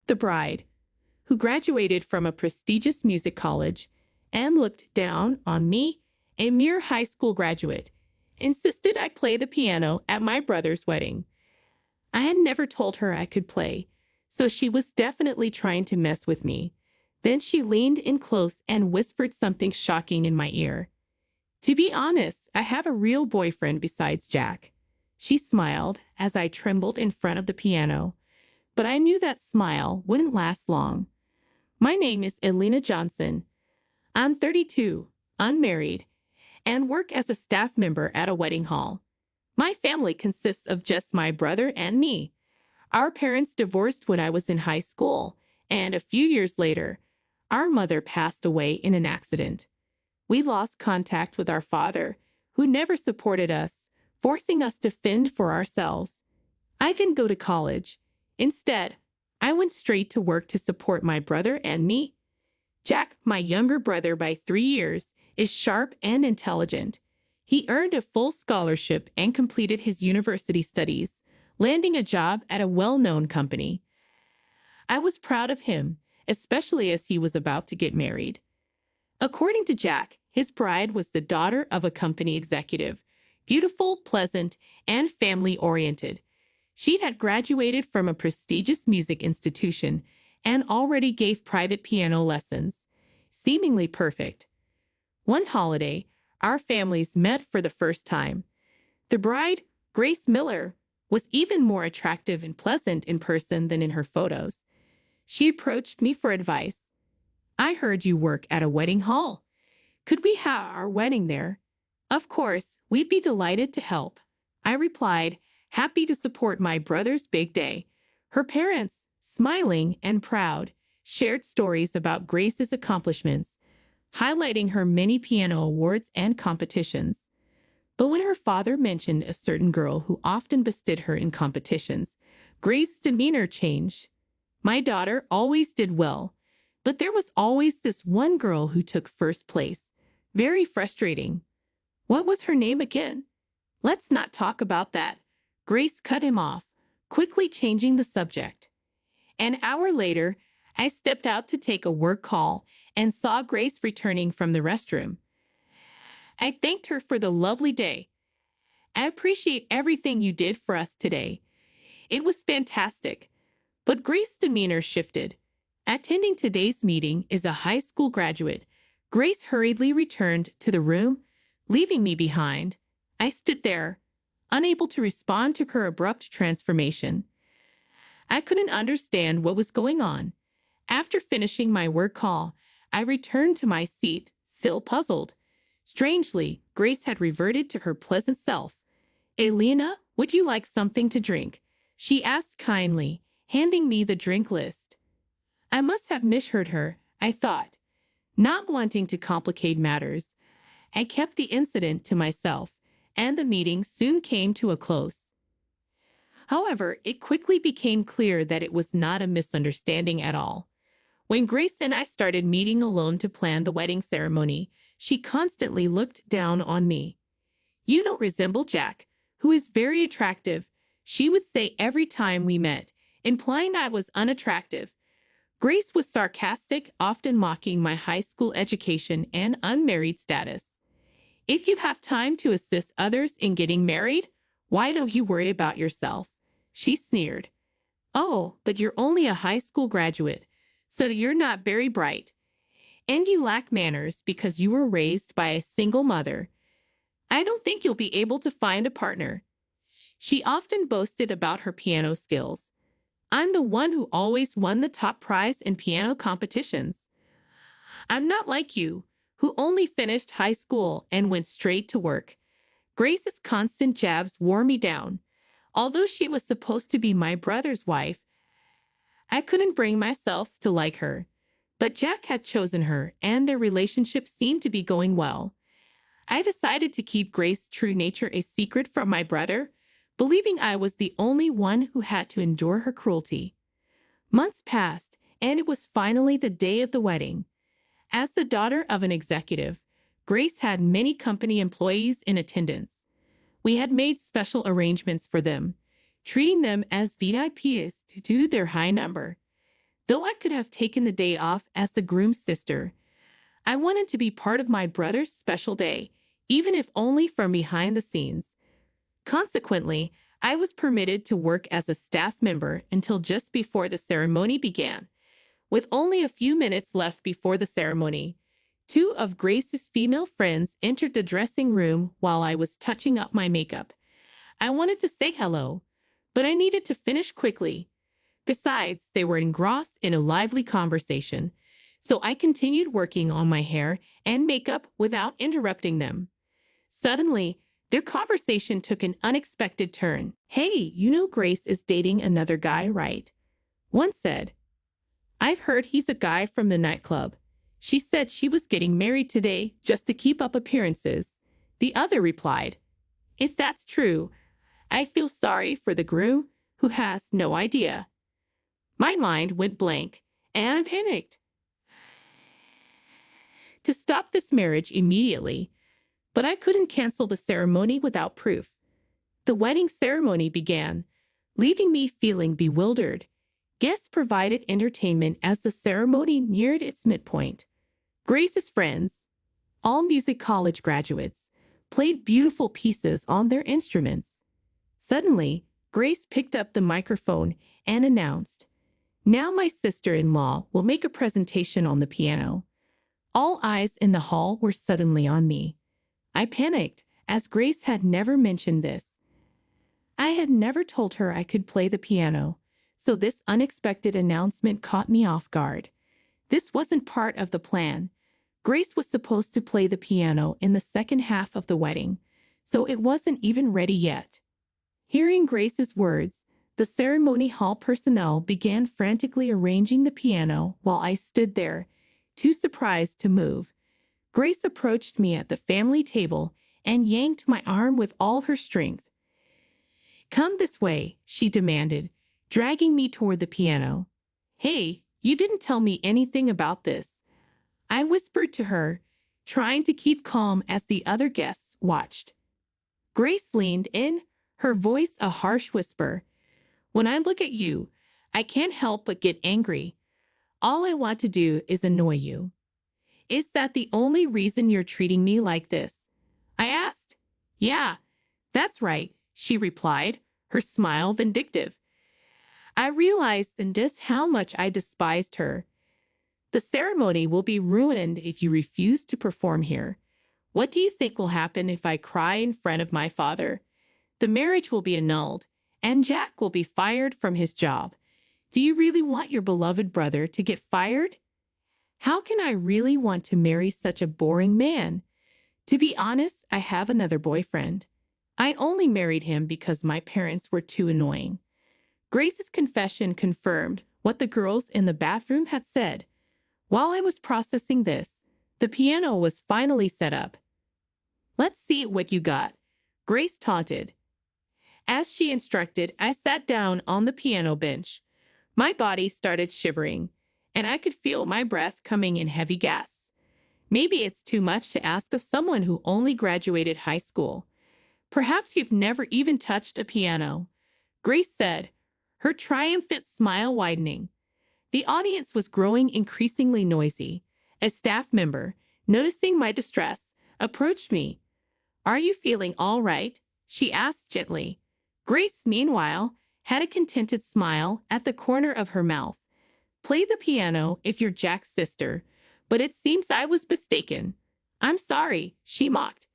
The bride, who graduated from a prestigious music college and looked down on me, a mere high school graduate, insisted I play the piano at my brother's wedding. I had never told her I could play, so she was definitely trying to mess with me. Then she leaned in close and whispered something shocking in my ear. To be honest, I have a real boyfriend besides Jack. She smiled as I trembled in front of the piano, but I knew that smile wouldn't last long. My name is Elena Johnson. I'm 32, unmarried, and work as a staff member at a wedding hall. My family consists of just my brother and me. Our parents divorced when I was in high school, and a few years later, our mother passed away in an accident. We lost contact with our father, who never supported us, forcing us to fend for ourselves. I didn't go to college. Instead, I went straight to work to support my brother and me. Jack, my younger brother by 3 years, is sharp and intelligent. He earned a full scholarship and completed his university studies, landing a job at a well-known company. I was proud of him, especially as he was about to get married. According to Jack, his bride was the daughter of a company executive, beautiful, pleasant, and family-oriented. She had graduated from a prestigious music institution and already gave private piano lessons, seemingly perfect. One holiday, our families met for the first time. The bride, Grace Miller, was even more attractive and pleasant in person than in her photos. She approached me for advice. "I heard you work at a wedding hall. Could we have our wedding there?" "Of course, we'd be delighted to help," I replied, happy to support my brother's big day. Her parents, smiling and proud, shared stories about Grace's accomplishments, highlighting her many piano awards and competitions. But when her father mentioned a certain girl who often bested her in competitions, Grace's demeanor changed. "My daughter always did well, but there was always this one girl who took first place. Very frustrating." "What was her name again?" "Let's not talk about that." Grace cut him off, quickly changing the subject. An hour later, I stepped out to take a work call and saw Grace returning from the restroom. I thanked her for the lovely day. "I appreciate everything you did for us today. It was fantastic." But Grace's demeanor shifted. Attending today's meeting is a high school graduate. Grace hurriedly returned to the room, leaving me behind. I stood there, unable to respond to her abrupt transformation. I couldn't understand what was going on. After finishing my work call, I returned to my seat, still puzzled. Strangely, Grace had reverted to her pleasant self. "Elena, would you like something to drink?" she asked kindly, handing me the drink list. I must have misheard her, I thought. Not wanting to complicate matters, I kept the incident to myself, and the meeting soon came to a close. However, it quickly became clear that it was not a misunderstanding at all. When Grace and I started meeting alone to plan the wedding ceremony, she constantly looked down on me. "You don't resemble Jack, who is very attractive," she would say every time we met, implying I was unattractive. Grace was sarcastic, often mocking my high school education and unmarried status. "If you have time to assist others in getting married, why don't you worry about yourself?" she sneered. "Oh, but you're only a high school graduate, so you're not very bright. And you lack manners because you were raised by a single mother. I don't think you'll be able to find a partner." She often boasted about her piano skills. "I'm the one who always won the top prize in piano competitions. I'm not like you, who only finished high school and went straight to work." Grace's constant jabs wore me down. Although she was supposed to be my brother's wife, I couldn't bring myself to like her. But Jack had chosen her, and their relationship seemed to be going well. I decided to keep Grace's true nature a secret from my brother, believing I was the only one who had to endure her cruelty. Months passed, and it was finally the day of the wedding. As the daughter of an executive, Grace had many company employees in attendance. We had made special arrangements for them, treating them as VIPs due to their high number. Though I could have taken the day off as the groom's sister, I wanted to be part of my brother's special day, even if only from behind the scenes. Consequently, I was permitted to work as a staff member until just before the ceremony began. With only a few minutes left before the ceremony, two of Grace's female friends entered the dressing room while I was touching up my makeup. I wanted to say hello, but I needed to finish quickly. Besides, they were engrossed in a lively conversation, so I continued working on my hair and makeup without interrupting them. Suddenly, their conversation took an unexpected turn. "Hey, you know Grace is dating another guy, right?" One said. "I've heard he's a guy from the nightclub. She said she was getting married today just to keep up appearances." The other replied, "If that's true, I feel sorry for the groom who has no idea." My mind went blank, and I panicked to stop this marriage immediately, but I couldn't cancel the ceremony without proof. The wedding ceremony began, leaving me feeling bewildered. Guests provided entertainment as the ceremony neared its midpoint. Grace's friends, all music college graduates, played beautiful pieces on their instruments. Suddenly, Grace picked up the microphone and announced, "Now my sister-in-law will make a presentation on the piano." All eyes in the hall were suddenly on me. I panicked, as Grace had never mentioned this. I had never told her I could play the piano, so this unexpected announcement caught me off guard. This wasn't part of the plan. Grace was supposed to play the piano in the second half of the wedding, so it wasn't even ready yet. Hearing Grace's words, the ceremony hall personnel began frantically arranging the piano while I stood there, too surprised to move. Grace approached me at the family table and yanked my arm with all her strength. "Come this way," she demanded, dragging me toward the piano. "Hey, you didn't tell me anything about this," I whispered to her, trying to keep calm as the other guests watched. Grace leaned in, her voice a harsh whisper. "When I look at you, I can't help but get angry. All I want to do is annoy you. Is that the only reason you're treating me like this?" I asked. "Yeah, that's right," she replied, her smile vindictive. I realized in this how much I despised her. "The ceremony will be ruined if you refuse to perform here. What do you think will happen if I cry in front of my father? The marriage will be annulled, and Jack will be fired from his job. Do you really want your beloved brother to get fired? How can I really want to marry such a boring man? To be honest, I have another boyfriend. I only married him because my parents were too annoying." Grace's confession confirmed what the girls in the bathroom had said. While I was processing this, the piano was finally set up. "Let's see what you got," Grace taunted. As she instructed, I sat down on the piano bench. My body started shivering, and I could feel my breath coming in heavy gasps. Maybe it's too much to ask of someone who only graduated high school. "Perhaps you've never even touched a piano," Grace said, her triumphant smile widening. The audience was growing increasingly noisy. A staff member, noticing my distress, approached me. "Are you feeling all right?" she asked gently. Grace, meanwhile, had a contented smile at the corner of her mouth. "Play the piano if you're Jack's sister, but it seems I was mistaken." "I'm sorry," she mocked.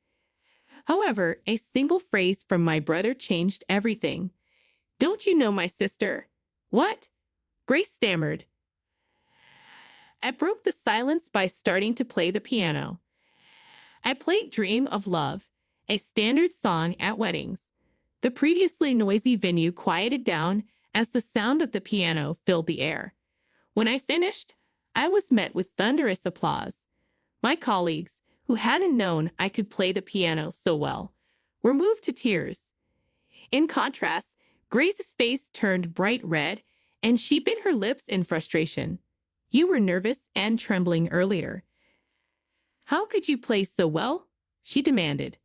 However, a single phrase from my brother changed everything. "Don't you know my sister?" "What?" Grace stammered. I broke the silence by starting to play the piano. I played Dream of Love, a standard song at weddings. The previously noisy venue quieted down as the sound of the piano filled the air. When I finished, I was met with thunderous applause. My colleagues, who hadn't known I could play the piano so well, were moved to tears. In contrast, Grace's face turned bright red, and she bit her lips in frustration. "You were nervous and trembling earlier. How could you play so well?" she demanded.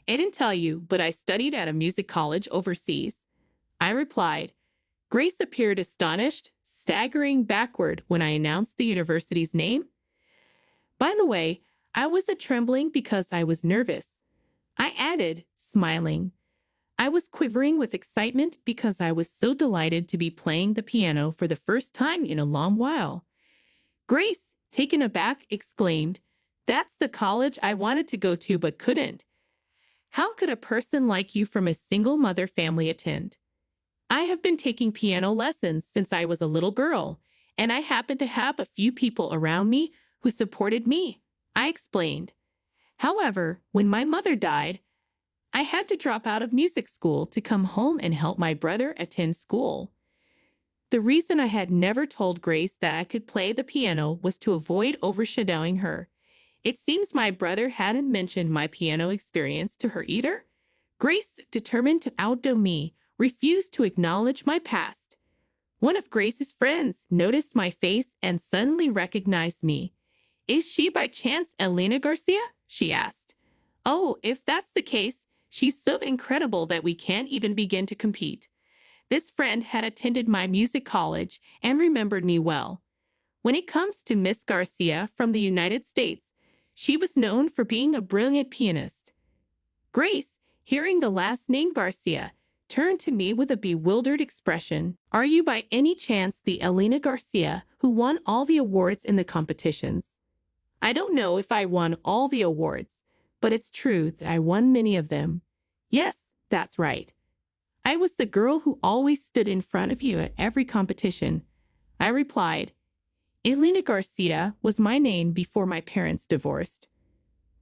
"I didn't tell you, but I studied at a music college overseas," I replied. Grace appeared astonished, staggering backward when I announced the university's name. By the way, I wasn't trembling because I was nervous. I added, smiling. I was quivering with excitement because I was so delighted to be playing the piano for the first time in a long while. Grace, taken aback, exclaimed, "That's the college I wanted to go to but couldn't. How could a person like you from a single mother family attend?" "I have been taking piano lessons since I was a little girl, and I happen to have a few people around me who supported me," I explained. "However, when my mother died, I had to drop out of music school to come home and help my brother attend school." The reason I had never told Grace that I could play the piano was to avoid overshadowing her. It seems my brother hadn't mentioned my piano experience to her either. Grace, determined to outdo me, refused to acknowledge my past. One of Grace's friends noticed my face and suddenly recognized me. "Is she by chance Elena Garcia?" she asked. "Oh, if that's the case, she's so incredible that we can't even begin to compete." This friend had attended my music college and remembered me well. When it comes to Miss Garcia from the United States, she was known for being a brilliant pianist. Grace, hearing the last name Garcia, turned to me with a bewildered expression. "Are you by any chance the Elena Garcia who won all the awards in the competitions?" "I don't know if I won all the awards, but it's true that I won many of them." "Yes, that's right. I was the girl who always stood in front of you at every competition," I replied. Elena Garcia was my name before my parents divorced.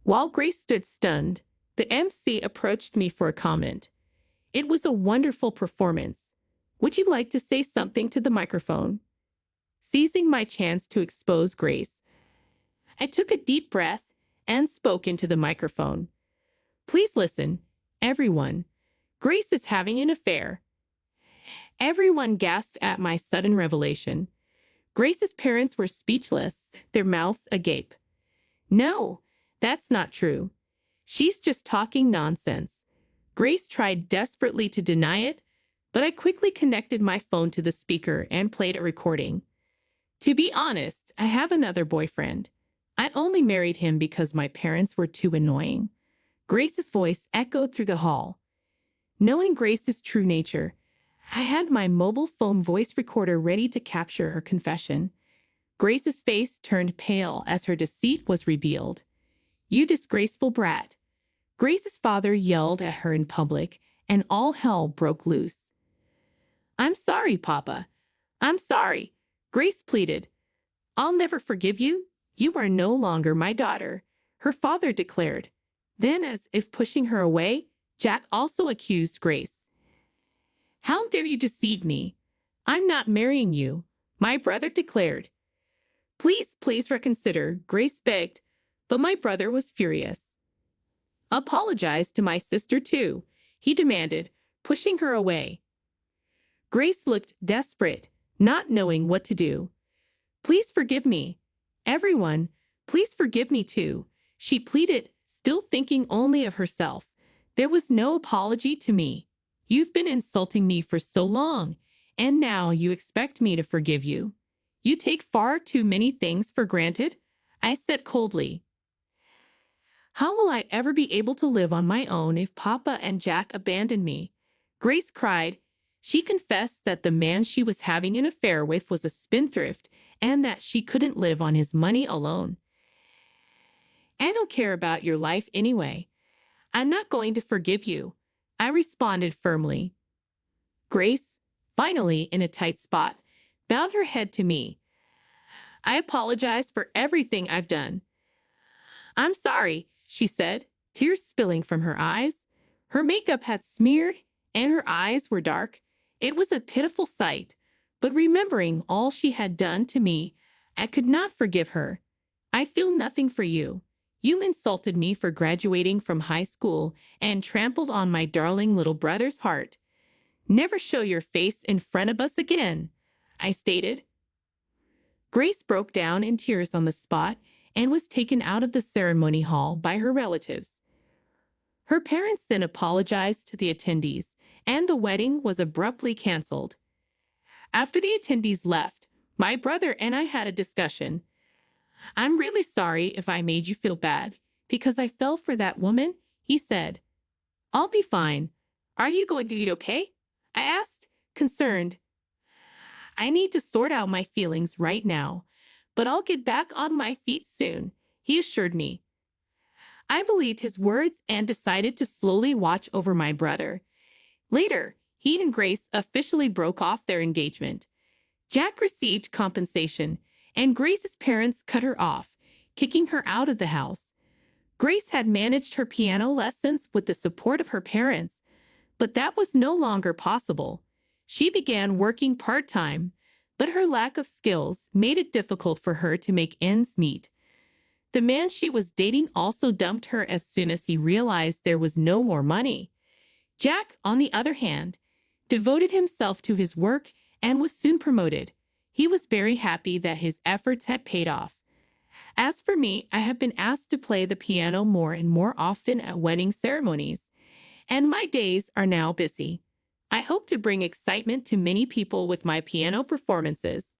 While Grace stood stunned, the MC approached me for a comment. "It was a wonderful performance. Would you like to say something to the microphone?" Seizing my chance to expose Grace, I took a deep breath and spoke into the microphone. "Please listen, everyone. Grace is having an affair." Everyone gasped at my sudden revelation. Grace's parents were speechless, their mouths agape. "No, that's not true. She's just talking nonsense." Grace tried desperately to deny it, but I quickly connected my phone to the speaker and played a recording. "To be honest, I have another boyfriend. I only married him because my parents were too annoying." Grace's voice echoed through the hall. Knowing Grace's true nature, I had my mobile phone voice recorder ready to capture her confession. Grace's face turned pale as her deceit was revealed. "You disgraceful brat." Grace's father yelled at her in public, and all hell broke loose. "I'm sorry, Papa. I'm sorry," Grace pleaded. "I'll never forgive you. You are no longer my daughter," her father declared. Then, as if pushing her away, Jack also accused Grace. "How dare you deceive me? I'm not marrying you," my brother declared. Please reconsider," Grace begged, but my brother was furious. "Apologize to my sister too," he demanded, pushing her away. Grace looked desperate, not knowing what to do. "Please forgive me. Everyone, please forgive me too," she pleaded, still thinking only of herself. "There was no apology to me. You've been insulting me for so long, and now you expect me to forgive you. You take far too many things for granted," I said coldly. "How will I ever be able to live on my own if Papa and Jack abandon me?" Grace cried. She confessed that the man she was having an affair with was a spendthrift and that she couldn't live on his money alone. "I don't care about your life anyway. I'm not going to forgive you," I responded firmly. Grace, finally in a tight spot, bowed her head to me. "I apologize for everything I've done." "I'm sorry," she said, tears spilling from her eyes. Her makeup had smeared and her eyes were dark. It was a pitiful sight, but remembering all she had done to me, I could not forgive her. "I feel nothing for you. You insulted me for graduating from high school and trampled on my darling little brother's heart. Never show your face in front of us again," I stated. Grace broke down in tears on the spot and was taken out of the ceremony hall by her relatives. Her parents then apologized to the attendees, and the wedding was abruptly canceled. After the attendees left, My brother and I had a discussion. I'm really sorry if I made you feel bad because I fell for that woman, he said. I'll be fine. Are you going to be okay? I asked, concerned. I need to sort out my feelings right now, but I'll get back on my feet soon, he assured me. I believed his words and decided to slowly watch over my brother. Later, he and Grace officially broke off their engagement. Jack received compensation, and Grace's parents cut her off, kicking her out of the house. Grace had managed her piano lessons with the support of her parents, but that was no longer possible. She began working part-time, but her lack of skills made it difficult for her to make ends meet. The man she was dating also dumped her as soon as he realized there was no more money. Jack, on the other hand, devoted himself to his work and was soon promoted. He was very happy that his efforts had paid off. As for me, I have been asked to play the piano more and more often at wedding ceremonies, and my days are now busy. I hope to bring excitement to many people with my piano performances.